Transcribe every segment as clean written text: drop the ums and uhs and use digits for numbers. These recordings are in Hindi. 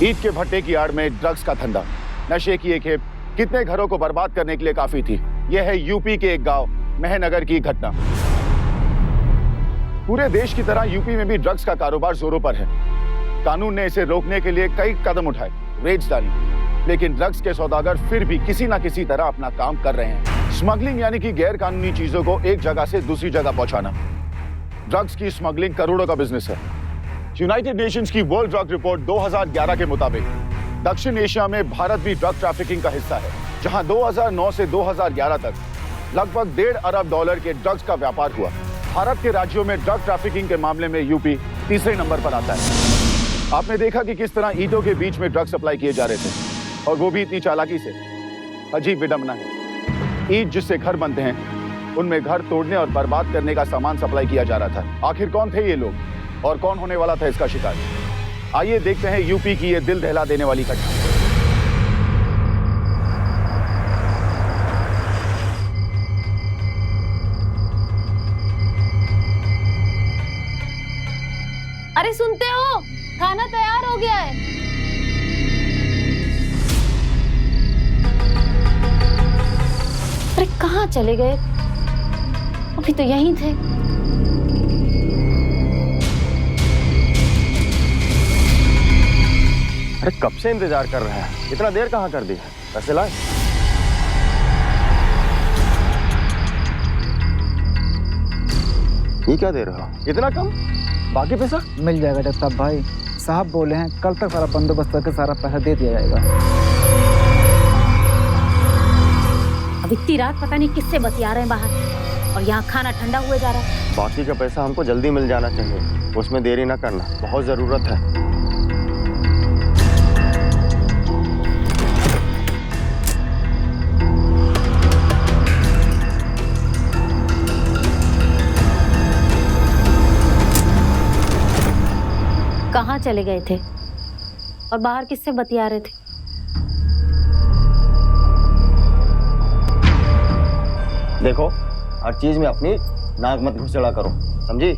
ईंट के भट्टे की आड़ में ड्रग्स का धंधा, नशे की एक खेप कितने घरों को बर्बाद करने के लिए काफी थी। यह है यूपी के एक गांव मेहनगर की घटना। पूरे देश की तरह यूपी में भी ड्रग्स का कारोबार जोरों पर है। कानून ने इसे रोकने के लिए कई कदम उठाए, रेड्स डाली, लेकिन ड्रग्स के सौदागर फिर भी किसी ना किसी तरह अपना काम कर रहे हैं। स्मगलिंग यानी कि गैर कानूनी चीजों को एक जगह से दूसरी जगह पहुंचाना। ड्रग्स की स्मगलिंग करोड़ों का बिजनेस है। यूनाइटेड नेशंस की वर्ल्ड ड्रग रिपोर्ट 2011 के मुताबिक दक्षिण एशिया में भारत भी ड्रग ट्रैफिकिंग का हिस्सा है, जहां 2009 से 2011 तक लगभग $1.5 अरब के ड्रग्स का व्यापार हुआ। भारत के राज्यों में ड्रग ट्रैफिकिंग के मामले में यूपी तीसरे नंबर पर आता है। आपने देखा कि किस तरह ईंटों के बीच में ड्रग सप्लाई किए जा रहे थे, और वो भी इतनी चालाकी से। अजीब विडंबना है, ईंट जिससे घर बनते हैं उनमें घर तोड़ने और बर्बाद करने का सामान सप्लाई किया जा रहा था। आखिर कौन थे ये लोग और कौन होने वाला था इसका शिकार? आइए देखते हैं यूपी की ये दिल दहला देने वाली घटना। अरे सुनते हो, खाना तैयार हो गया है। अरे कहाँ चले गए? अभी तो यहीं थे। अरे कब से इंतजार कर रहे हैं, इतना देर कहाँ कर दी? पैसे लाए? ये क्या दे रहे हो, इतना कम? बाकी पैसा मिल जाएगा जगताप भाई। साहब बोले हैं कल तक सारा बंदोबस्त करके सारा पैसा दे दिया जाएगा। अब इतनी रात पता नहीं किससे बतिया रहे हैं बाहर, और यहाँ खाना ठंडा हुए जा रहा है। बाकी का पैसा हमको जल्दी मिल जाना चाहिए, उसमें देरी ना करना, बहुत जरूरत है। कहाँ चले गए थे और बाहर किससे बतिया रहे थे? देखो, हर चीज में अपनी नाक मत घुसड़ा करो, समझी?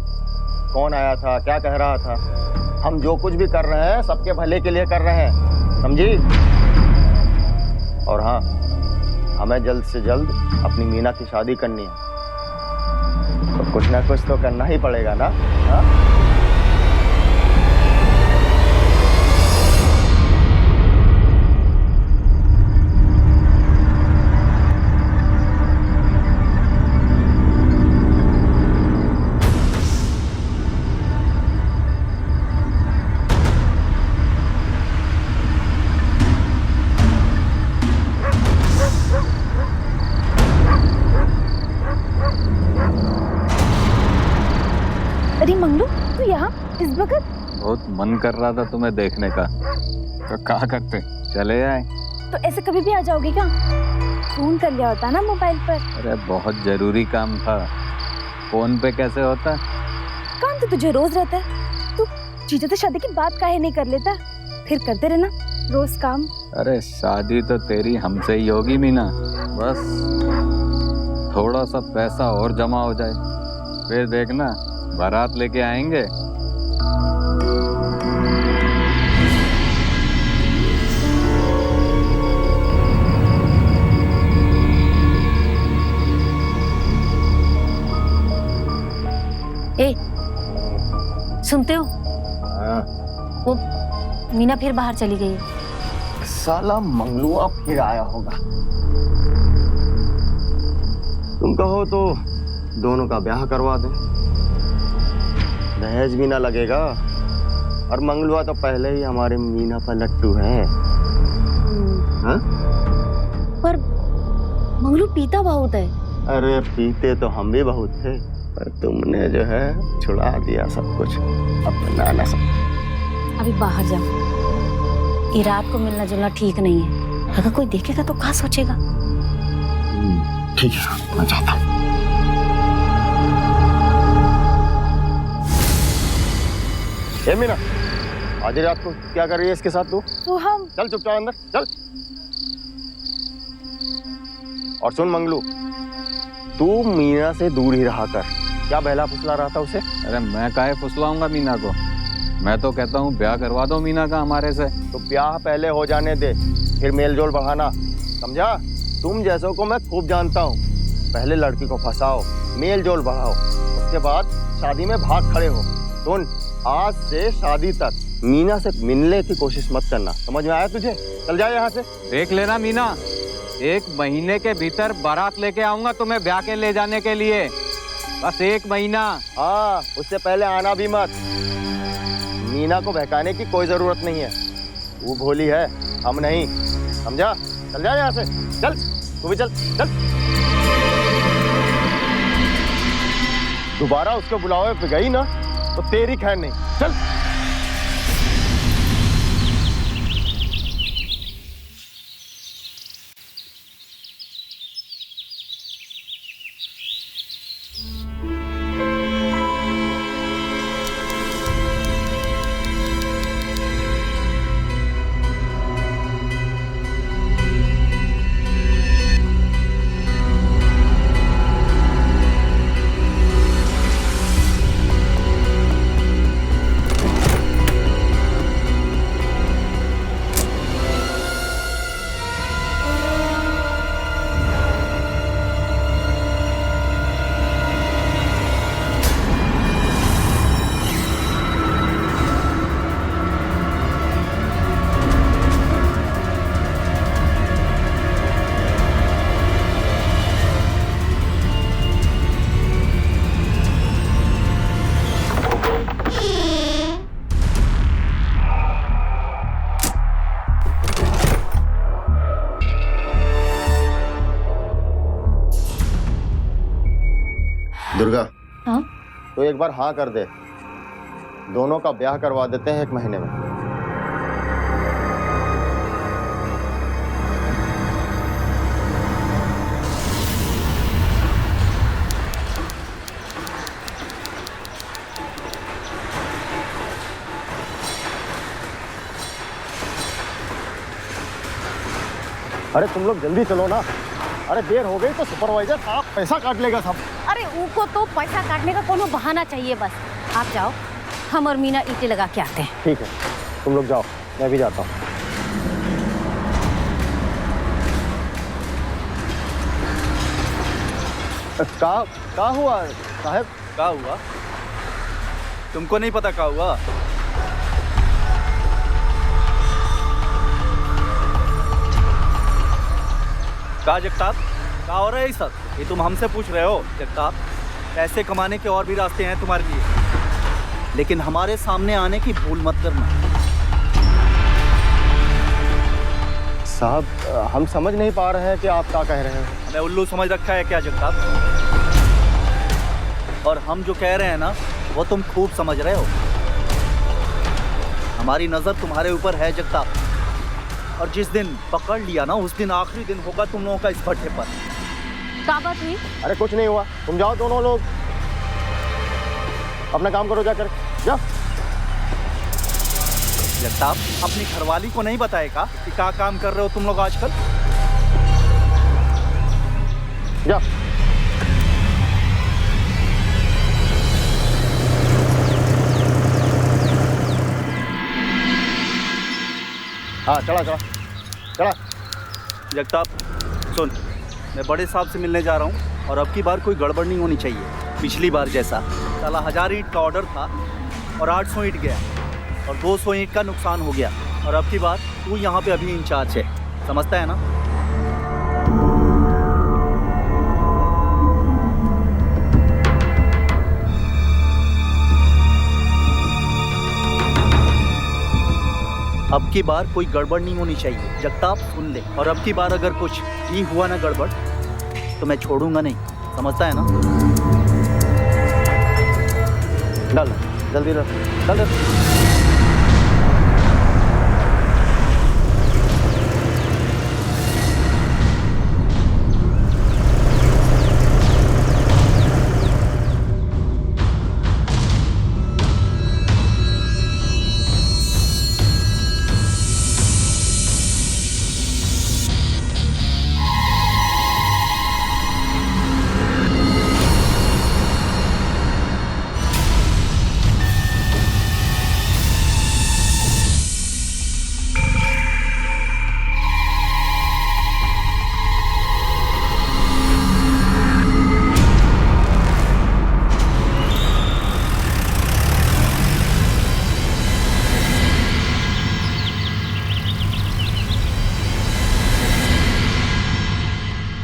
कौन आया था, क्या कह रहा था? हम जो कुछ भी कर रहे हैं सबके भले के लिए कर रहे हैं, समझी? और हाँ, हमें जल्द से जल्द अपनी मीना की शादी करनी है, तो कुछ ना कुछ तो करना ही पड़ेगा ना? हाँ? अरे मंगलू, तू यहाँ इस वक्त? बहुत मन कर रहा था तुम्हें देखने का, तो क्या करते, चले आए। तो ऐसे कभी भी आ जाओगे क्या? फोन कर लिया होता ना मोबाइल पर। अरे बहुत जरूरी काम था, फोन पे कैसे होता? काम तो तुझे रोज रहता है। तू जीजा से शादी की बात काहे नहीं कर लेता? फिर करते रहना रोज काम। अरे शादी तो तेरी हमसे ही होगी मीना, बस थोड़ा सा पैसा और जमा हो जाए, फिर देखना बारात लेके आएंगे। ए, सुनते हो? हाँ। वो मीना फिर बाहर चली गई है। साला मंगलुआ फिर आया होगा। तुम कहो तो दोनों का ब्याह करवा दे, दहेज भी ना लगेगा, और मंगलुआ तो पहले ही हमारे मीना का लट्टू है। हाँ? पर मंगलू पीता बहुत है। अरे पीते तो हम भी बहुत थे, पर तुमने जो है छुड़ा दिया सब कुछ, अपना ना सब। अभी बाहर जाओ, ये रात को मिलना जुलना ठीक नहीं है। अगर कोई देखेगा तो क्या सोचेगा? ठीक है, मैं जाता हूँ। ए मीना, आज रात को क्या कर रही है इसके साथ तू? तो हम चल चुपचाप अंदर चल। और सुन मंगलू, तू मीना से दूर ही रहा कर। क्या बहला फुसला रहा था उसे? अरे मैं काहे फुसलाऊंगा मीना को, मैं तो कहता हूँ ब्याह करवा दो मीना का हमारे से। तो ब्याह पहले हो जाने दे, फिर मेल जोल बढ़ाना, समझा? तुम जैसों को मैं खूब जानता हूँ। पहले लड़की को फंसाओ, मेल जोल बढ़ाओ, उसके बाद शादी में भाग खड़े हो। सुन, आज से शादी तक मीना से मिलने की कोशिश मत करना, समझ में आया तुझे? चल जा यहाँ से। देख लेना मीना, 1 महीने के भीतर बारात लेके आऊंगा तुम्हें ब्याह के ले जाने के लिए, बस 1 महीना। हाँ, उससे पहले आना भी मत। मीना को बहकाने की कोई जरूरत नहीं है, वो भोली है, हम नहीं, समझा? चल जा यहाँ से, चल, तू भी चल, चल। दोबारा उसके बुलावे पे गई ना तो तेरी खैर नहीं, चल। दुर्गा, हाँ? तो एक बार हाँ कर दे, दोनों का ब्याह करवा देते हैं 1 महीने में। अरे तुम लोग जल्दी चलो ना, अरे देर हो गई तो सुपरवाइजर साहब पैसा काट लेगा सब। अरे उनको तो पैसा काटने का कोनो बहाना चाहिए बस। आप जाओ, हम और मीना ईंटें लगा के आते हैं। ठीक है, तुम लोग जाओ, मैं भी जाता हूँ। का हुआ साहब? क्या हुआ? तुमको नहीं पता क्या हुआ? का जगताप, क्या हो रहा है ये सब? ये तुम हमसे पूछ रहे हो? जगताप, पैसे कमाने के और भी रास्ते हैं तुम्हारे लिए, लेकिन हमारे सामने आने की भूल मत करना। साहब, हम समझ नहीं पा रहे हैं कि आप क्या कह रहे हैं। हमें उल्लू समझ रखा है क्या जगताप? और हम जो कह रहे हैं ना, वो तुम खूब समझ रहे हो। हमारी नज़र तुम्हारे ऊपर है जगताप, और जिस दिन पकड़ लिया ना, उस दिन आखिरी दिन होगा तुम लोगों का इस भट्टे पर। क्या बात हुई? अरे कुछ नहीं हुआ, तुम जाओ दोनों लोग, अपना काम करो जाकर, जाओ। जगताप, अपनी घरवाली को नहीं बताएगा कि क्या काम कर रहे हो तुम लोग आजकल? जाओ। हाँ, चला चला चला। जगताप सुन, मैं बड़े साहब से मिलने जा रहा हूँ, और अब की बार कोई गड़बड़ नहीं होनी चाहिए। पिछली बार जैसा साला 1000 ईंट का ऑर्डर था और 800 ईंट गया, और 200 ईंट का नुकसान हो गया। और अब की बार तू यहाँ पे अभी इंचार्ज है, समझता है ना? अब की बार कोई गड़बड़ नहीं होनी चाहिए। जगताप सुन ले, और अब की बार अगर कुछ ही हुआ ना गड़बड़, तो मैं छोड़ूंगा नहीं, समझता है ना? डाल जल्दी डाल, डाल।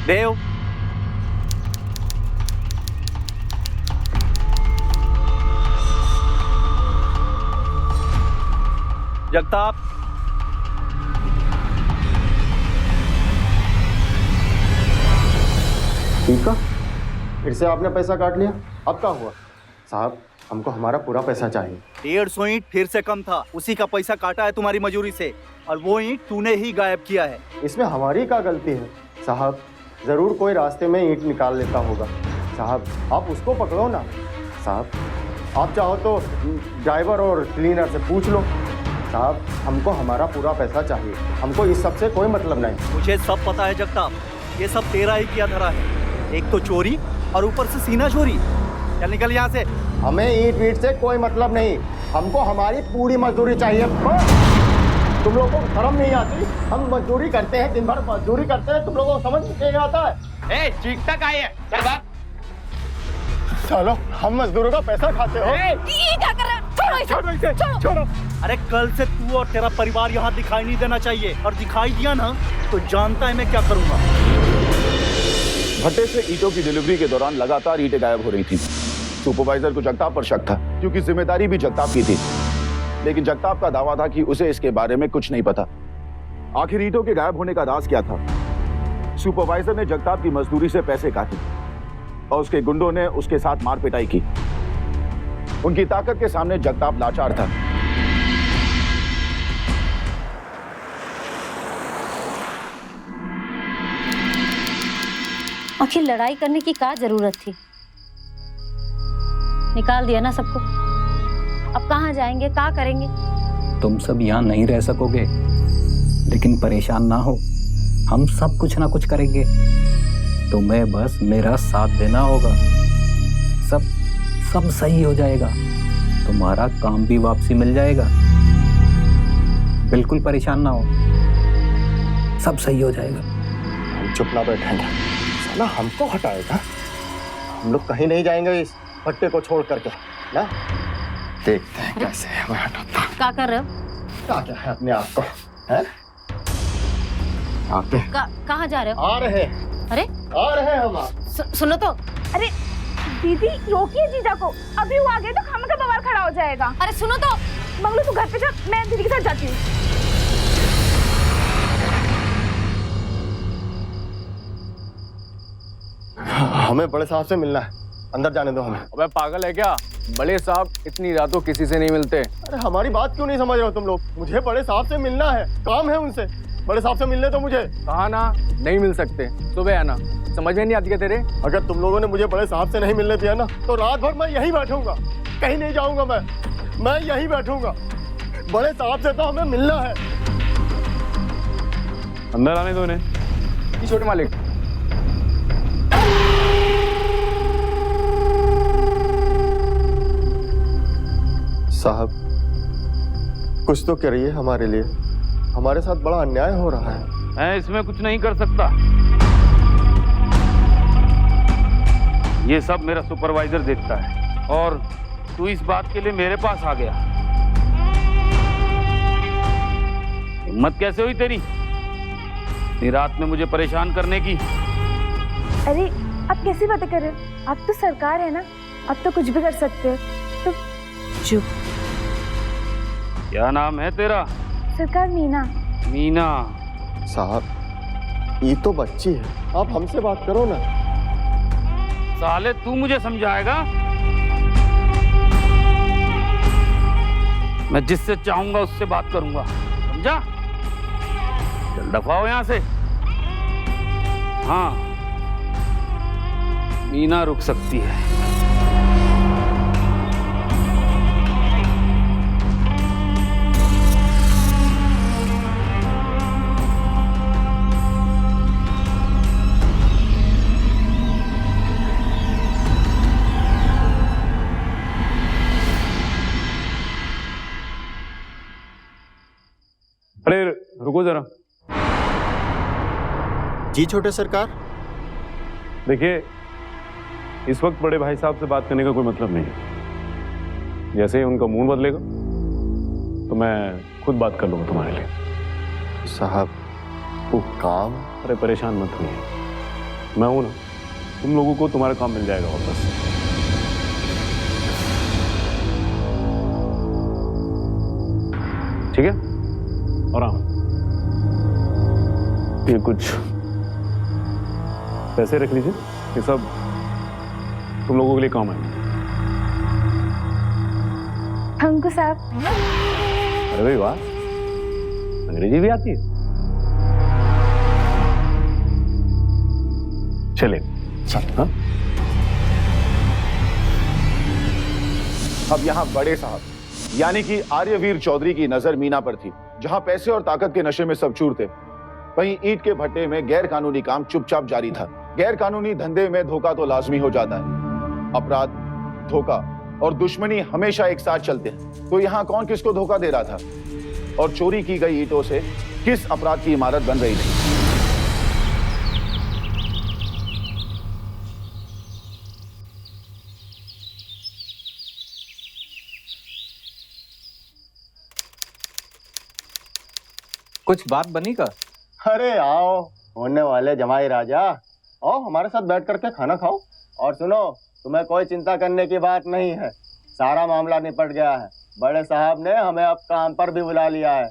देव, जगताप, ठीक है, फिर से आपने पैसा काट लिया। अब क्या हुआ? साहब, हमको हमारा पूरा पैसा चाहिए। 150 ईंट फिर से कम था, उसी का पैसा काटा है तुम्हारी मजूरी से, और वो ईंट तूने ही गायब किया है। इसमें हमारी क्या गलती है? साहब, जरूर कोई रास्ते में ईंट निकाल लेता होगा। साहब, आप उसको पकड़ो ना। साहब, आप चाहो तो ड्राइवर और क्लीनर से पूछ लो। साहब, हमको हमारा पूरा पैसा चाहिए, हमको इस सब से कोई मतलब नहीं। मुझे सब पता है जगताप, ये सब तेरा ही किया धरा है। एक तो चोरी और ऊपर से सीना चोरी। चल निकल यहाँ से। हमें ईंट वीट से कोई मतलब नहीं, हमको हमारी पूरी मजदूरी चाहिए। तुम लोगों को शर्म नहीं आती? हम मजदूरी करते हैं, दिन भर मजदूरी करते हैं, तुम लोगों को समझ नहीं आता है? चीखता का है? चल बात। चलो, हम मजदूरों का पैसा खाते हो। ये क्या कर रहा है? छोड़ो इसे, छोड़ो। अरे कल से तू और तेरा परिवार यहाँ दिखाई नहीं देना चाहिए, और दिखाई दिया ना तो जानता है मैं क्या करूँगा। भट्टे से ईंटों की डिलीवरी के दौरान लगातार ईंटें गायब हो रही थी। सुपरवाइजर को जगताप पर शक था, क्योंकि जिम्मेदारी भी जगताप की थी। लेकिन जगताप का दावा था कि उसे इसके बारे में कुछ नहीं पता। आखिर ईंटों के गायब होने का राज क्या था? सुपरवाइजर ने जगताप की मजदूरी से पैसे काटे और उसके गुंडों ने उसके साथ मार पिटाई की। उनकी ताकत के सामने जगताप लाचार था। आखिर लड़ाई करने की क्या जरूरत थी? निकाल दिया ना सबको। अब कहाँ जाएंगे, क्या करेंगे? तुम सब यहाँ नहीं रह सकोगे, लेकिन परेशान ना हो, हम सब कुछ ना कुछ करेंगे। तुम्हें बस मेरा साथ देना होगा, सब सही हो जाएगा। तुम्हारा काम भी वापसी मिल जाएगा। बिल्कुल परेशान ना हो, सब सही हो जाएगा। हम चुप ना बैठेंगे, साला हमको हटाएगा। हम लोग कहीं नहीं जाएंगे इस भट्टे को छोड़ करके ना। देखते हैं कैसे मैं हटाता। क्या कर रहे हो? क्या है अपने आप को, हैं? आते हैं। कहाँ जा रहे हो? आ रहे अरे आ रहे हैं हम। सुनो तो। अरे दीदी, रोकिए जीजा को। अभी वो आ गए तो खाने का बवाल खड़ा हो जाएगा। अरे सुनो तो। मंगलू तू घर पे जा, मैं दीदी के साथ जाती हूँ। हमें बड़े साहब से मिलना है, अंदर जाने दो हमें। अबे पागल है क्या? बड़े साहब इतनी रातों किसी से नहीं मिलते। अरे हमारी बात क्यों नहीं समझ रहे हो तुम लोग? मुझे बड़े साहब से मिलना है, काम है उनसे। बड़े साहब से मिलने तो मुझे। कहा ना नहीं मिल सकते, सुबह आना। समझ में नहीं आती क्या तेरे? अगर तुम लोगों ने मुझे बड़े साहब से नहीं मिलने दिया ना, तो रात भर मैं यहीं बैठूंगा, कहीं नहीं जाऊंगा। मैं यहीं बैठूंगा। बड़े साहब से तो हमें मिलना है। अंदर आने दो इन्हें। छोटे मालिक, साहब कुछ तो करिए हमारे लिए, हमारे साथ बड़ा अन्याय हो रहा है। मैं इसमें कुछ नहीं कर सकता, ये सब मेरा सुपरवाइजर देखता है, और तू इस बात के लिए मेरे पास आ गया। हिम्मत कैसे हुई तेरी इतनी रात में मुझे परेशान करने की? अरे आप कैसी बातें कर रहे हो? आप तो सरकार है ना, आप तो कुछ भी कर सकते हो। तो चुप। क्या नाम है तेरा? सरकार मीना। मीना? साहब ये तो बच्ची है, आप हमसे बात करो ना। साले तू मुझे समझाएगा? मैं जिससे चाहूंगा उससे बात करूंगा, समझा? चल दफा हो यहां से। हाँ, मीना रुक सकती है। अरे रुको जरा। जी छोटे सरकार। देखिए, इस वक्त बड़े भाई साहब से बात करने का कोई मतलब नहीं है। जैसे ही उनका मूड बदलेगा तो मैं खुद बात कर लूंगा तुम्हारे लिए। साहब वो काम। अरे परेशान मत होइए, मैं हूं ना, तुम लोगों को तुम्हारा काम मिल जाएगा वापस। ठीक है? और हाँ, ये कुछ पैसे रख लीजिए, ये सब तुम लोगों के लिए काम आएंगे। हमको साहब। अरे भाई वाह, अंग्रेजी भी आती है। चले हाँ? अब यहाँ बड़े साहब यानी कि आर्यवीर चौधरी की नजर मीना पर थी, जहाँ पैसे और ताकत के नशे में सब चूर थे। वहीं ईंट के भट्टे में गैर कानूनी काम चुपचाप जारी था। गैर कानूनी धंधे में धोखा तो लाजमी हो जाता है। अपराध, धोखा और दुश्मनी हमेशा एक साथ चलते हैं। तो यहाँ कौन किसको धोखा दे रहा था और चोरी की गई ईंटों से किस अपराध की इमारत बन रही थी? कुछ बात बनी का? अरे आओ होने वाले जमाई राजा, आओ हमारे साथ बैठ करके खाना खाओ। और सुनो, तुम्हें कोई चिंता करने की बात नहीं है, सारा मामला निपट गया है। बड़े साहब ने हमें अब काम पर भी बुला लिया है।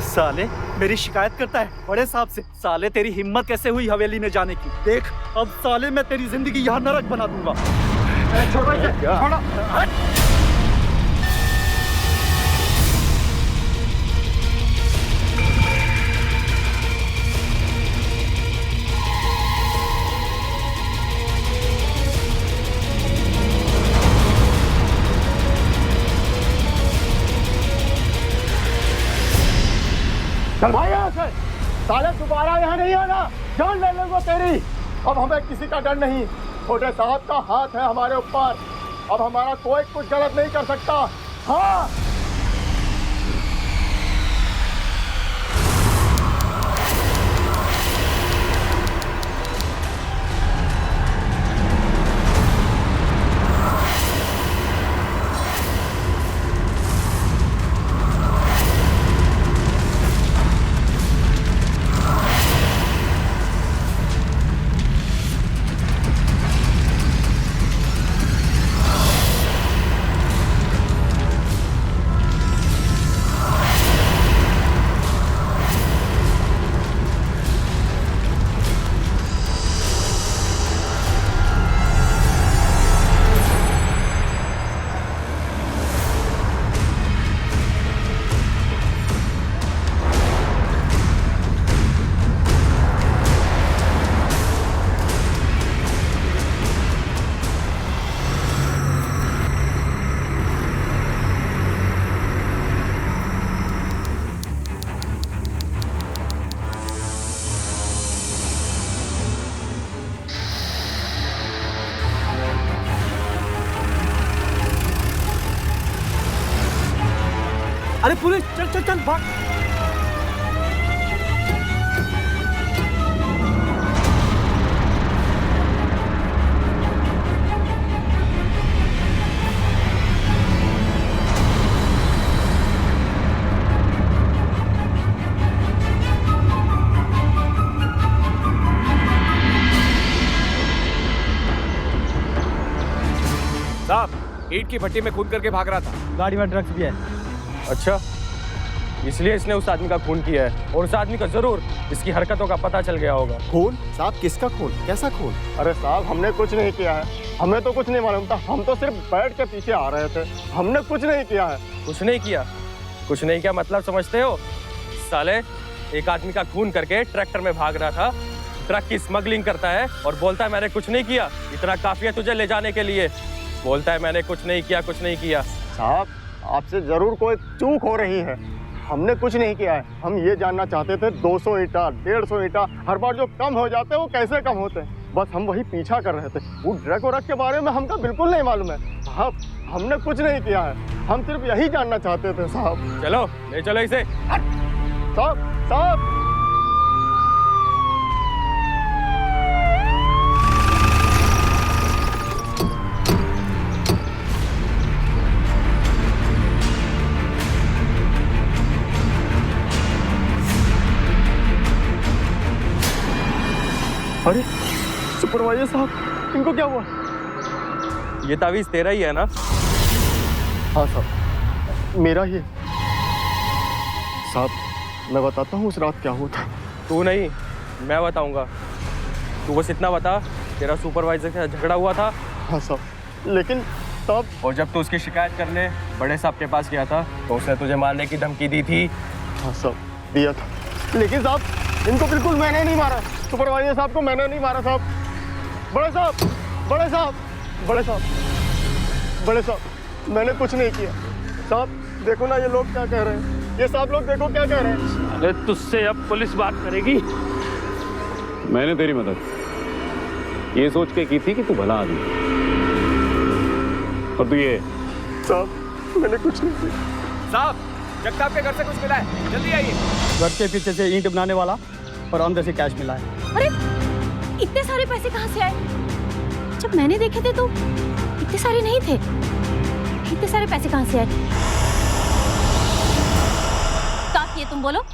साले मेरी शिकायत करता है बड़े साहब से। साले तेरी हिम्मत कैसे हुई हवेली में जाने की? देख अब साले मैं तेरी जिंदगी यहाँ नरक बना दूंगा। चल भाई यहाँ से, साले दोबारा यहाँ नहीं आना, जान ले लेंगे तेरी। अब हमें किसी का डर नहीं, छोटे साहब का हाथ है हमारे ऊपर। अब हमारा कोई कुछ गलत नहीं कर सकता। हाँ अरे पुलिस, चल चल चल भाग। साहब, ईंट की भट्टी में खून करके भाग रहा था। गाड़ी में ड्रग्स भी है। अच्छा, इसलिए इसने उस आदमी का खून किया है, और उस आदमी को जरूर इसकी हरकतों का पता चल गया होगा। खून? साहब किसका खून? कैसा खून? अरे साहब हमने कुछ नहीं किया है, हमें तो कुछ नहीं मालूम था। हम तो सिर्फ बैठ के पीछे आ रहे थे, हमने कुछ नहीं किया है। कुछ नहीं किया? कुछ नहीं किया मतलब समझते हो? साले एक आदमी का खून करके ट्रैक्टर में भाग रहा था, ट्रक की स्मगलिंग करता है और बोलता है मैंने कुछ नहीं किया। इतना काफी है तुझे ले जाने के लिए? बोलता है मैंने कुछ नहीं किया, कुछ नहीं किया। साहब आपसे जरूर कोई चूक हो रही है, हमने कुछ नहीं किया है। हम ये जानना चाहते थे 200 ईंटा, 150 ईंटा हर बार जो कम हो जाते हैं वो कैसे कम होते हैं, बस हम वही पीछा कर रहे थे। वो ड्रग और के बारे में हमको बिल्कुल नहीं मालूम है साहब, हमने कुछ नहीं किया है, हम सिर्फ यही जानना चाहते थे साहब। चलो ले चलो इसे। साहब साहब अरे सुपरवाइजर साहब, इनको क्या हुआ? ये तावीज तेरा ही है ना? हाँ साहब, मेरा ही है। साहब, मैं बताता हूँ उस रात क्या हुआ था। तू नहीं, मैं बताऊंगा। तू बस इतना बता, तेरा सुपरवाइजर के साथ झगड़ा हुआ था? हाँ साहब, लेकिन साहब, और जब तू उसकी शिकायत करने बड़े साहब के पास गया था तो उसने तुझे मारने की धमकी दी थी? हाँ साहब, दिया था। लेकिन साहब, इनको बिल्कुल मैंने नहीं मारा। सुपरवाइजर साहब को मैंने नहीं मारा साहब। बड़े साहब, बड़े साहब, बड़े साहब, बड़े साहब, मैंने कुछ नहीं किया। साहब देखो ना, ये लोग क्या कह रहे हैं, ये साहब लोग देखो क्या कह रहे हैं। अरे तुझसे अब पुलिस बात करेगी? मैंने तेरी मदद ये सोच के की थी कि तू भला आदमी, और तू ये। साहब मैंने कुछ नहीं किया। साहब, जगताप के घर से कुछ मिला है, जल्दी आइए। घर के पीछे से ईंट बनाने वाला और अंदर से कैश मिला है। अरे इतने सारे पैसे कहाँ से आए? जब मैंने देखे थे तो इतने सारे नहीं थे। इतने सारे पैसे कहाँ से आए? क्या किए तुम, बोलो?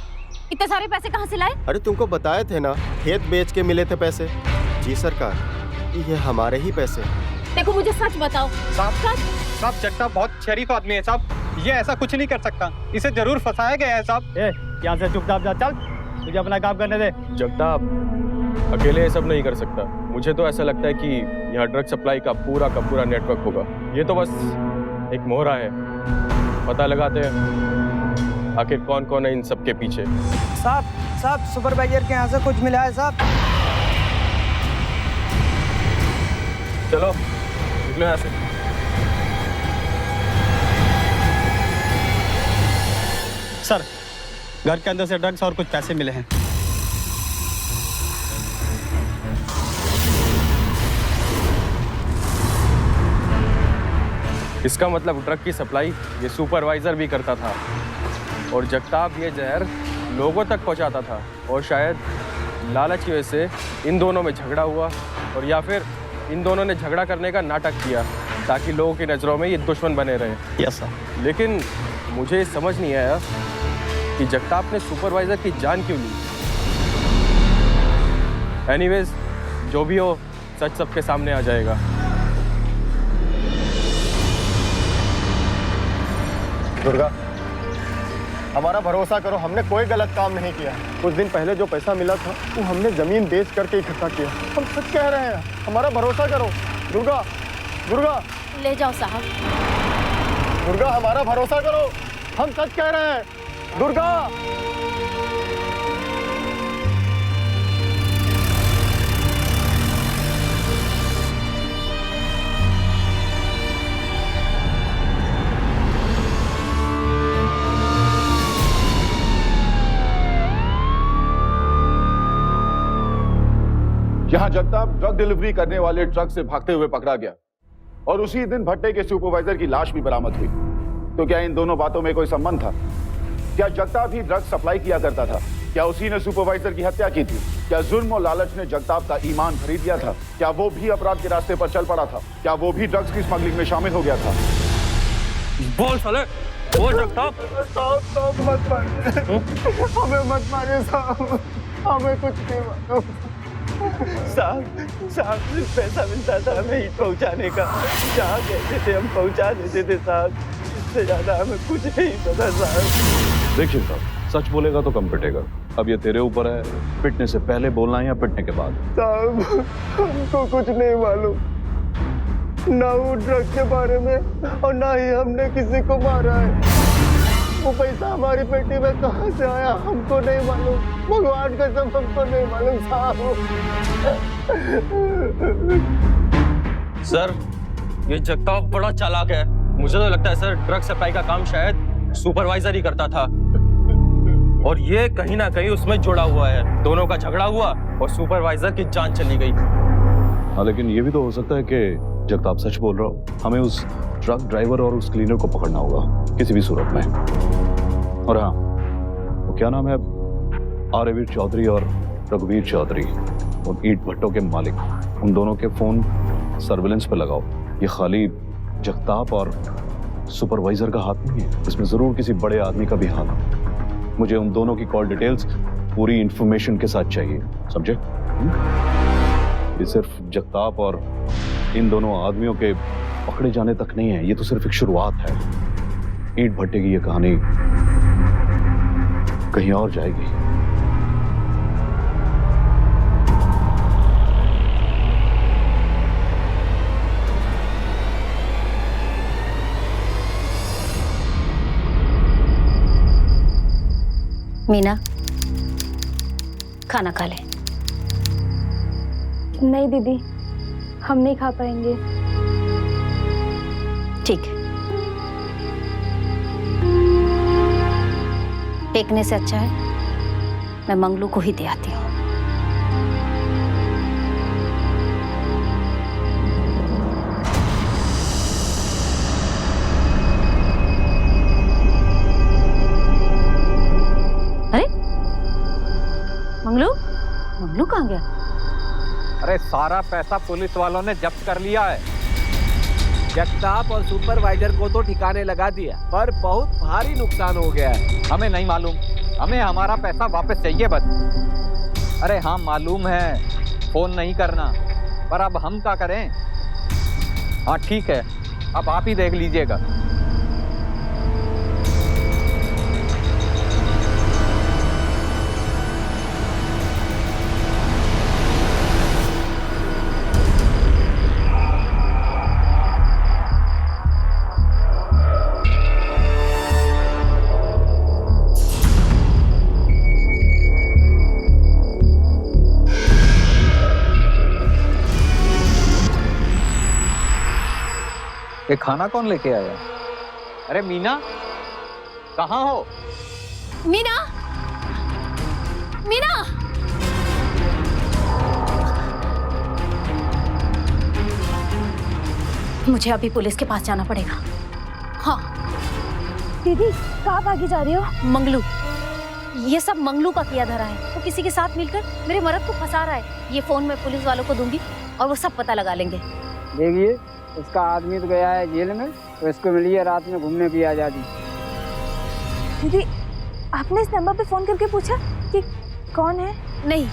इतने सारे पैसे कहाँ से लाए? अरे तुमको बताए थे ना, खेत बेच के मिले थे पैसे। जी सरकार, ये हमारे ही पैसे। देखो मुझे सच बताओ। साहब जगताप बहुत शरीफ आदमी है साहब, ये ऐसा कुछ नहीं कर सकता, इसे जरूर फंसाया गया है साहब। यहाँ से चुपचाप जा, चल तुझे अपना काम करने दे। जगताप अकेले ये सब नहीं कर सकता। मुझे तो ऐसा लगता है कि यहाँ ड्रग सप्लाई का पूरा नेटवर्क होगा। ये तो बस एक मोहरा है। पता लगाते हैं आखिर कौन कौन है इन सब के पीछे। साहब सुपरवाइजर के यहाँ से कुछ मिला है साहब। चलो निकलो यहाँ से। सर, घर के अंदर से ड्रग्स और कुछ पैसे मिले हैं। इसका मतलब ड्रग की सप्लाई ये सुपरवाइजर भी करता था और जगताप ये जहर लोगों तक पहुंचाता था। और शायद लालच की वजह से इन दोनों में झगड़ा हुआ, और या फिर इन दोनों ने झगड़ा करने का नाटक किया ताकि लोगों की नज़रों में ये दुश्मन बने रहे। Yes sir. लेकिन मुझे समझ नहीं आया कि जगताप ने सुपरवाइजर की जान क्यों ली। एनीवेज, जो भी हो, सच सबके सामने आ जाएगा। दुर्गा, हमारा भरोसा करो, हमने कोई गलत काम नहीं किया। कुछ दिन पहले जो पैसा मिला था वो हमने जमीन बेच करके इकट्ठा किया। हम सच कह रहे हैं, हमारा भरोसा करो। दुर्गा, दुर्गा, ले जाओ साहब। दुर्गा, हमारा भरोसा करो, हम सच कह रहे हैं। दुर्गा, जहां जगताप ड्रग डिलीवरी करने वाले ट्रक से भागते हुए पकड़ा गया और उसी दिन भट्टे के सुपरवाइजर की लाश भी बरामद हुई, तो क्या इन दोनों बातों में कोई संबंध था? क्या जगताप ही ड्रग सप्लाई किया करता था? क्या उसी ने सुपरवाइजर की हत्या की थी? क्या जुल्म और लालच ने जगताप का ईमान खरीद लिया था? क्या वो भी अपराध के रास्ते पर चल पड़ा था? क्या वो भी ड्रग्स की स्मगलिंग में शामिल हो गया था? बोल साले, बोल जगताप। साहब मत मारिए, हमें मत मारिए साहब, हमें कुछ नहीं मालूम। साहब पैसा मिलता था हमें ईंट पहुंचाने का, जहाँ कहते थे हम पहुंचा देते थे साहब, इससे ज्यादा हमें कुछ नहीं पता साहब। देखिए साहब, सच बोलेगा तो कम पिटेगा। अब ये तेरे ऊपर है, पिटने से पहले बोलना है या पिटने के बाद। साहब हमको कुछ नहीं मालूम, ना वो ड्रग के बारे में और ना ही हमने किसी को मारा है। वो पैसा हमारी पेटी में कहाँ से आया हमको नहीं मालूम, भगवान कसम हमको नहीं मालूम साहब। सर, ये जगताप बड़ा चालाक है। मुझे तो लगता है सर, ड्रग सप्लाई का काम शायद सुपरवाइजर ही करता था और ये कहीं ना कहीं उसमें जुड़ा हुआ है। दोनों का झगड़ा हुआ और सुपरवाइजर की जान चली गई। हाँ, लेकिन ये भी तो हो सकता है कि जगताप सच बोल रहा हो। हमें उस ट्रक ड्राइवर और उस क्लीनर को पकड़ना होगा किसी भी सूरत में। और हाँ, वो क्या नाम है, आर्यवीर चौधरी और रघुवीर चौधरी, उन ईंट भट्टों के मालिक, उन दोनों के फोन सर्विलेंस पे लगाओ। ये खाली जगताप और सुपरवाइजर का हाथ नहीं है, इसमें जरूर किसी बड़े आदमी का भी हाथ है। मुझे उन दोनों की कॉल डिटेल्स पूरी इंफॉर्मेशन के साथ चाहिए, समझे? ये सिर्फ जगताप और इन दोनों आदमियों के पकड़े जाने तक नहीं है, ये तो सिर्फ एक शुरुआत है। ईंट भट्टे की ये कहानी कहीं और जाएगी। मीना, खाना खा ले। नहीं दीदी, हम नहीं खा पाएंगे। ठीक है, फेंकने से अच्छा है मैं मंगलू को ही दे आती हूँ। अरे मंगलू, मंगलू कहाँ गया? अरे सारा पैसा पुलिस वालों ने जब्त कर लिया है। जगताप और सुपरवाइजर को तो ठिकाने लगा दिया, पर बहुत भारी नुकसान हो गया है। हमें नहीं मालूम, हमें हमारा पैसा वापस चाहिए बस। अरे हाँ मालूम है, फोन नहीं करना, पर अब हम क्या करें? हाँ ठीक है, अब आप ही देख लीजिएगा। ये खाना कौन लेके आया? अरे मीना, कहाँ हो? मीना, मीना! मुझे अभी पुलिस के पास जाना पड़ेगा। हाँ दीदी, कहाँ भागी जा रही हो? मंगलू, ये सब मंगलू का किया धरा है। वो किसी के साथ मिलकर मेरे मर्द को फंसा रहा है। ये फोन मैं पुलिस वालों को दूंगी और वो सब पता लगा लेंगे। देखिए, इसका आदमी तो गया है जेल में, तो इसको मिली है रात में घूमने की आज़ादी। दीदी, आपने इस नंबर पे फोन करके पूछा कि कौन है? नहीं,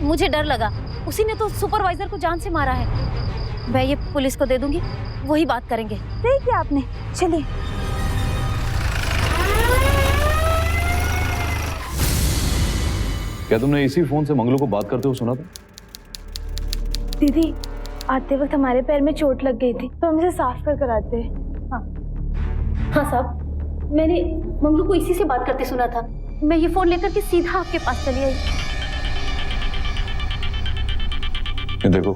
मुझे डर लगा। उसी ने तो सुपरवाइजर को जान से मारा है। मैं ये पुलिस को दे दूंगी, वही बात करेंगे। सही किया आपने, चलिए। क्या तुमने इसी फोन से मंगलू को बात करते हुए सुना था? दीदी, आते वक्त हमारे पैर में चोट लग गई थी, तो हम इसे साफ कर आते हैं। हाँ हाँ साहब, मैंने मंगलू को इसी से बात करते सुना था। मैं ये फोन लेकर के सीधा आपके पास चली आई। ये देखो,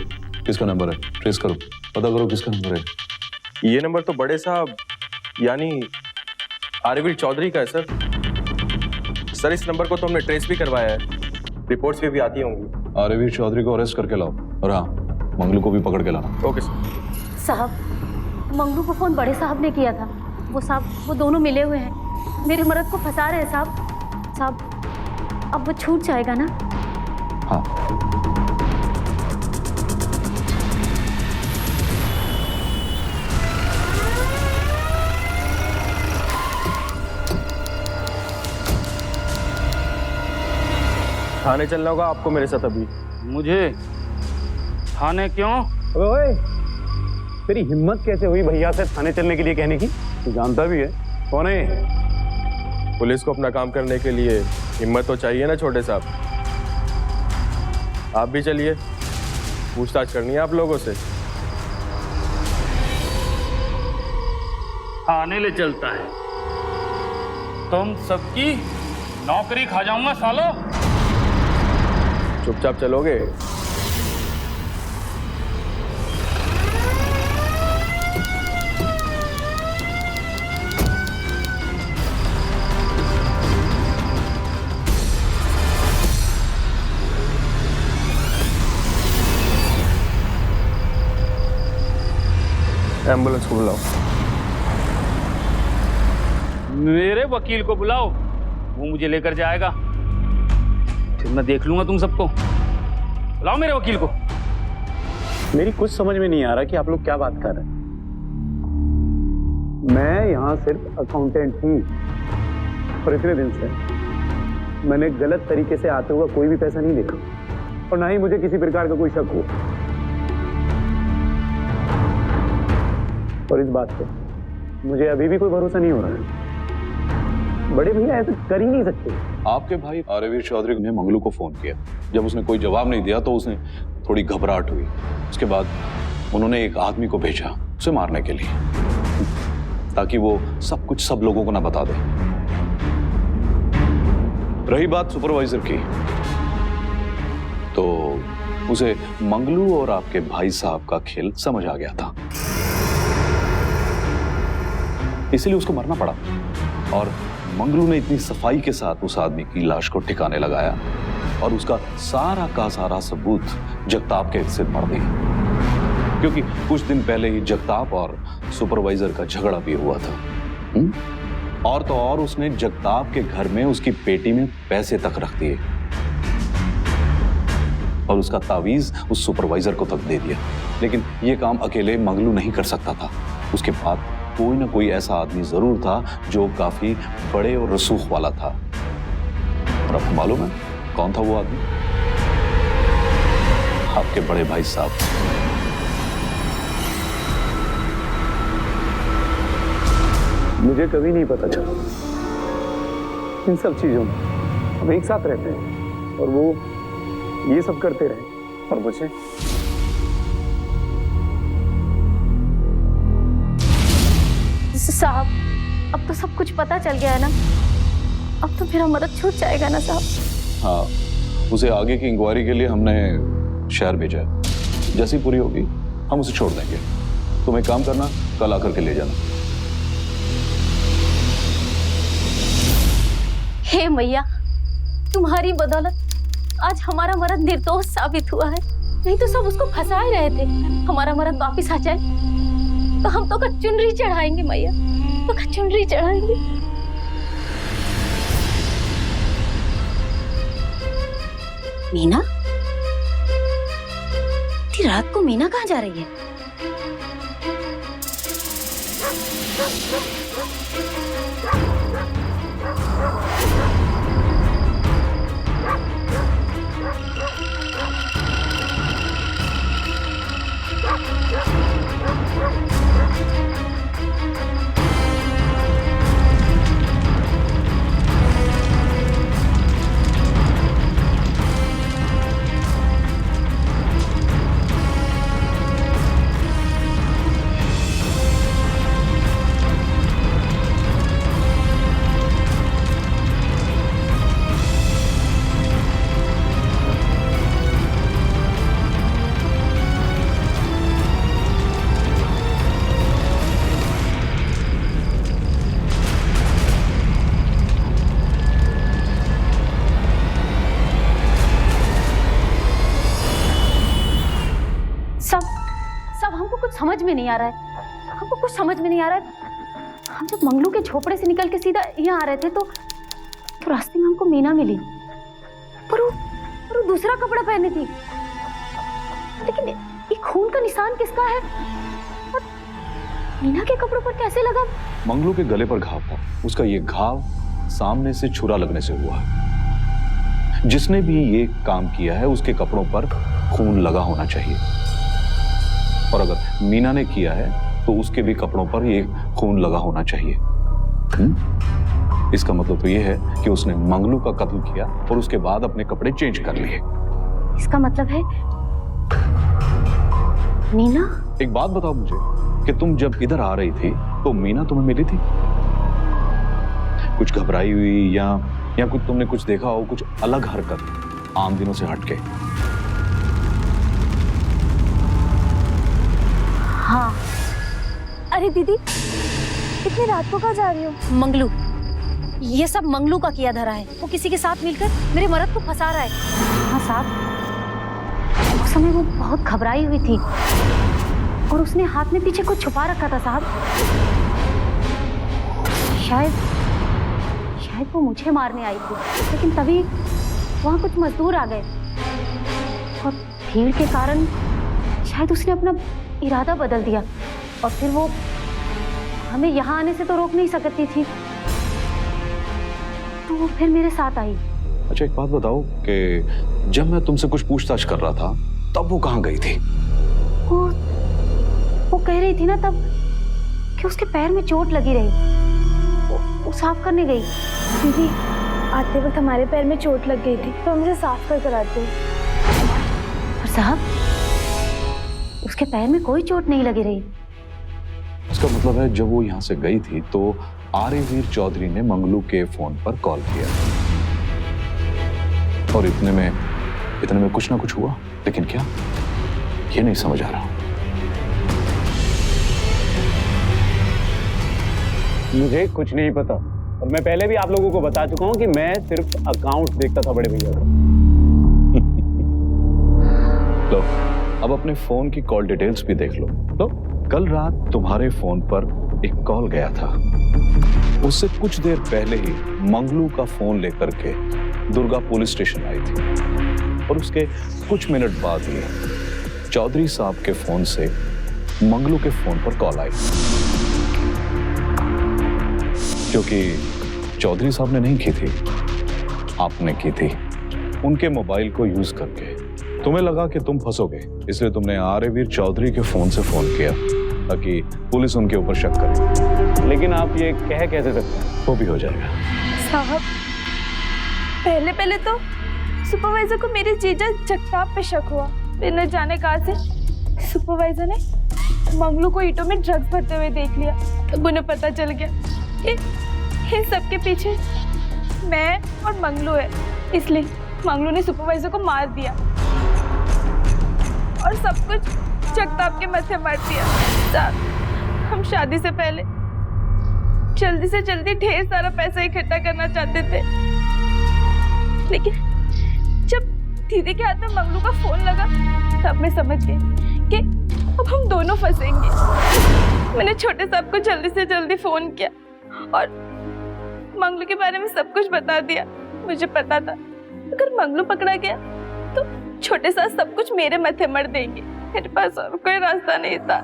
किसका नंबर है, ट्रेस करो, पता करो किसका नंबर है। ये नंबर तो बड़े साहब यानी आर्यवीर चौधरी का है सर। सर इस नंबर को तो हमने ट्रेस भी करवाया है, रिपोर्ट्स भी आती होंगी। आर्यवीर चौधरी को अरेस्ट करके लाओ, और हाँ मंगलू को भी पकड़ के लाना। Okay sir. साहब, मंगलू को फोन बड़े साहब ने किया था। वो साहब, वो दोनों मिले हुए हैं, मेरे मर्द को फंसा रहे हैं साहब। अब वो छूट जाएगा ना? हाँ। थाने चलना होगा आपको मेरे साथ अभी। मुझे थाने क्यों? ओए, तेरी हिम्मत कैसे हुई भैया से थाने चलने के लिए कहने की? तू जानता भी है कौन है? पुलिस को अपना काम करने के लिए हिम्मत तो चाहिए ना छोटे साहब। आप भी चलिए, पूछताछ करनी है आप लोगों से। थाने ले चलता है? तुम सबकी नौकरी खा जाऊंगा सालो। चुपचाप चलोगे? एम्बुलेंस को बुलाओ। मेरे वकील को बुलाओ, वो मुझे लेकर जाएगा, फिर मैं देख लूंगा तुम सबको। बुलाओ मेरे वकील को। मेरी कुछ समझ में नहीं आ रहा कि आप लोग क्या बात कर रहे हैं। मैं यहाँ सिर्फ अकाउंटेंट हूँ और इतने दिन से मैंने गलत तरीके से आते हुआ कोई भी पैसा नहीं देखा और ना ही मुझे किसी प्रकार का कोई शक हो। और इस बात पे मुझे अभी भी कोई भरोसा नहीं हो रहा है। बड़े भैया ऐसा कर ही नहीं सकते। आपके भाई आर्यवीर चौधरी ने मंगलू को फोन किया। जब उसने कोई जवाब नहीं दिया तो उसने थोड़ी घबराहट हुई। उसके बाद उन्होंने एक आदमी को भेजा उसे मारने के लिए, ताकि वो सब कुछ सब लोगों को ना बता दे। रही बात सुपरवाइजर की, तो उसे मंगलू और आपके भाई साहब का खेल समझ आ गया था, इसलिए उसको मरना पड़ा। और मंगलू ने इतनी सफाई के साथ उस आदमी की लाश को ठिकाने लगाया और उसका सारा का सारा सबूत जगताप के हिस्से मर दिया, क्योंकि कुछ दिन पहले ही जगताप और सुपरवाइजर का झगड़ा भी हुआ था। और तो और उसने जगताप के घर में उसकी पेटी में पैसे तक रख दिए और उसका तावीज उस सुपरवाइजर को तक दे दिया। लेकिन यह काम अकेले मंगलू नहीं कर सकता था, उसके बाद कोई ना कोई ऐसा आदमी जरूर था जो काफी बड़े और रसूख वाला था। और आपको मालूम है कौन था वो आदमी? आपके बड़े भाई साहब। मुझे कभी नहीं पता चला इन सब चीजों में। हम एक साथ रहते हैं और वो ये सब करते रहे और मुझे साहब, अब तो सब कुछ पता चल गया है ना, अब तो मेरा मदद छूट जाएगा ना साहब? हाँ, उसे आगे की इंक्वायरी के लिए हमने शहर भेजा है। जैसी पूरी होगी हम उसे छोड़ देंगे। तुम एक काम करना, कल आकर के ले जाना। हे मैया, तुम्हारी बदौलत आज हमारा मर्द निर्दोष साबित हुआ है। नहीं तो सब उसको फंसा ही रहे थे। हमारा मर्द वापिस आ जाए तो हम तो कचुनरी चढ़ाएंगे मैया, तो कचुनरी चढ़ाएंगे। मीना, इतनी रात को मीना कहाँ जा रही है? समझ में नहीं आ रहा है, हमको कुछ समझ में नहीं आ रहा है। हम जब मंगलू के झोपड़े से निकल के सीधा यहाँ आ रहे थे तो रास्ते में हमको मीना मिली, पर वो दूसरा कपड़ा पहनी थी। लेकिन ये खून का निशान किसका है और मीना के कपड़ों पर कैसे लगा? मंगलू के गले पर घाव था। उसका ये घाव सामने से छुरा लगने से हुआ है। जिसने भी ये काम किया है उसके कपड़ों पर खून लगा होना चाहिए, और अगर मीना ने किया है तो उसके भी कपड़ों पर ये खून लगा होना चाहिए। इसका मतलब तो ये है कि उसने मंगलू का कत्ल किया और उसके बाद अपने कपड़े चेंज कर लिए। इसका मतलब है मीना? एक बात बताओ मुझे कि तुम जब इधर आ रही थी तो मीना तुम्हें मिली थी? कुछ घबराई हुई या कुछ तुमने कुछ देखा हो, कुछ अलग हरकत आम दिनों से हटके? हाँ। अरे दीदी, इतनी रात को कहाँ जा रही हो? मंगलू, ये सब मंगलू का किया धरा है। वो किसी के साथ मिलकर मेरे मर्द को फंसा रहा है। हाँ साहब, उस समय वो बहुत घबराई हुई थी और उसने हाथ में पीछे कुछ छुपा रखा था साहब। शायद वो मुझे मारने आई थी, लेकिन तभी वहाँ कुछ मजदूर आ गए और भीड़ के कारण शायद उसने अपना इरादा बदल दिया और फिर वो हमें यहाँ आने से तो रोक नहीं सकती थी, तो वो फिर मेरे साथ आई अच्छा एक बात बताओ कि जब मैं तुमसे कुछ पूछताछ कर रहा था तब वो कहाँ गई थी? वो कह रही थी ना तब कि उसके पैर में चोट लगी रही, वो साफ करने गई। दीदी आते वक्त हमारे पैर में चोट लग गई थी तो हम इसे साफ कर कर आते। और साहब उसके पैर में कोई चोट नहीं लगी रही। इसका मतलब है जब वो यहाँ से गई थी तो आर्यवीर चौधरी ने मंगलू के फोन पर कॉल किया और इतने में कुछ ना कुछ हुआ, लेकिन क्या, ये नहीं समझ आ रहा। मुझे कुछ नहीं पता और मैं पहले भी आप लोगों को बता चुका हूं कि मैं सिर्फ अकाउंट देखता था बड़े भैया का। लो अब अपने फोन की कॉल डिटेल्स भी देख लो। लो कल रात तुम्हारे फोन पर एक कॉल गया था, उससे कुछ देर पहले ही मंगलू का फोन लेकर के दुर्गा पुलिस स्टेशन आई थी और उसके कुछ मिनट बाद ही चौधरी साहब के फोन से मंगलू के फोन पर कॉल आई, क्योंकि चौधरी साहब ने नहीं की थी, आपने की थी। उनके मोबाइल को यूज करके तुम्हें लगा कि तुम फंसोगे, इसलिए तुमने आर्यवीर चौधरी के फोन से फोन किया ताकि पुलिस उनके ऊपर शक करे। लेकिन आप ये कह कैसे सकते हैं? वो भी हो जाएगा साहब। पहले तो सुपरवाइजर को मेरे जीजा जगताप पे शक हुआ, फिर न जाने कहां से सुपरवाइजर ने मंगलू को ईंटों में ड्रग्स भरते हुए देख लिया। तब उन्हें पता चल गया कि इन सबके पीछे मैं और मंगलू है, इसलिए मंगलू ने सुपरवाइजर को मार दिया और सब कुछ जगताप के माथे मार दिया। साहब हम शादी से पहले जल्दी से जल्दी ढेर सारा पैसा इकट्ठा करना चाहते थे, लेकिन जब दीदी के हाथ में मंगलू का फोन लगा तब मैं समझ गई कि अब हम दोनों फंसेंगे। मैंने छोटे साहब को जल्दी से जल्दी फोन किया और मंगलू के बारे में सब कुछ बता दिया। मुझे पता था अगर मंगलू पकड़ा गया तो छोटे साहब सब कुछ मेरे माथे मर देंगे, मेरे पास और कोई रास्ता नहीं था।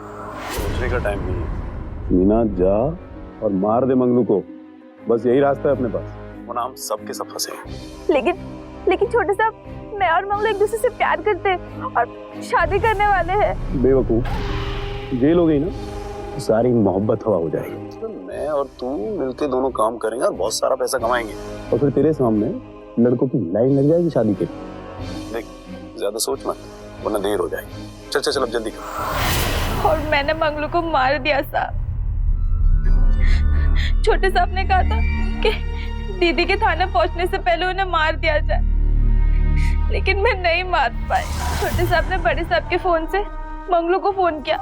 सोचने का टाइम नहीं है मीना, जा और मार दे मंगलू को, बस यही रास्ता है अपने पास, वरना हम सब के सब फंसे। लेकिन छोटे साहब मैं और मंगलू एक दूसरे से प्यार करते हैं और शादी करने वाले हैं। बेवकूफ, जेल हो गई ना तो सारी मोहब्बत हवा हो जाएगी। तो मैं और तू मिलके दोनों काम करेंगे और बहुत सारा पैसा कमाएंगे और फिर तेरे सामने लड़कों की लाइन लग जाएगी शादी के। देख ज्यादा सोच मत वरना देर हो जाएगी। चल चल चल अब जल्दी कर। और मैंने मंगलू को मार दिया साहब। छोटे साहब ने कहा था कि दीदी के थाने पहुंचने से पहले उन्हें मार दिया जाए, लेकिन मैं नहीं मार पाई। छोटे साहब ने बड़े साहब के फोन से मंगलू को फोन किया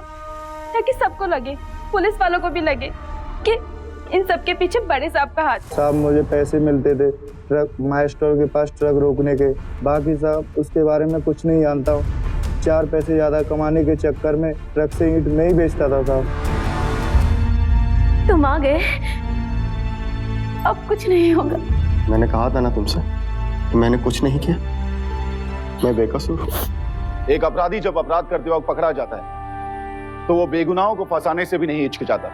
ताकि सबको लगे, पुलिस वालों को भी लगे कि इन सब के पीछे बड़े साहब का हाथ। साहब मुझे पैसे मिलते थे ट्रक माइस्टर के पास ट्रक रोकने के, बाकी साहब उसके बारे में कुछ नहीं जानता हूँ। 4 पैसे ज्यादा कमाने के चक्कर में ट्रक से ईंट नहीं बेचता था साहब। तुम आ गए, अब कुछ नहीं होगा। मैंने कहा था ना तुमसे कि मैंने कुछ नहीं किया, मैं बेकसूर हूँ। एक अपराधी जब अपराध करते वक्त पकड़ा जाता है तो वो बेगुनाहों को फंसाने से भी नहीं हिचकिचाता,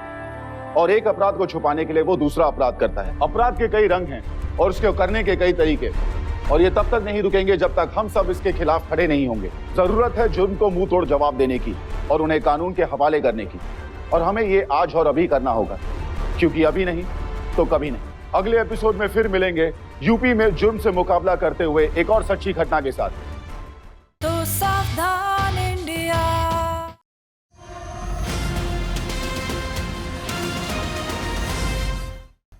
और एक अपराध को छुपाने के लिए वो दूसरा अपराध करता है। अपराध के कई रंग हैं और उसके करने के कई तरीके, और ये तब तक नहीं रुकेंगे जब तक हम सब इसके खिलाफ खड़े नहीं होंगे। जरूरत है जुर्म को मुंह तोड़ जवाब देने की और उन्हें कानून के हवाले करने की, और हमें ये आज और अभी करना होगा, क्योंकि अभी नहीं तो कभी नहीं। अगले एपिसोड में फिर मिलेंगे यूपी में जुर्म से मुकाबला करते हुए एक और सच्ची घटना के साथ। तो सावधान।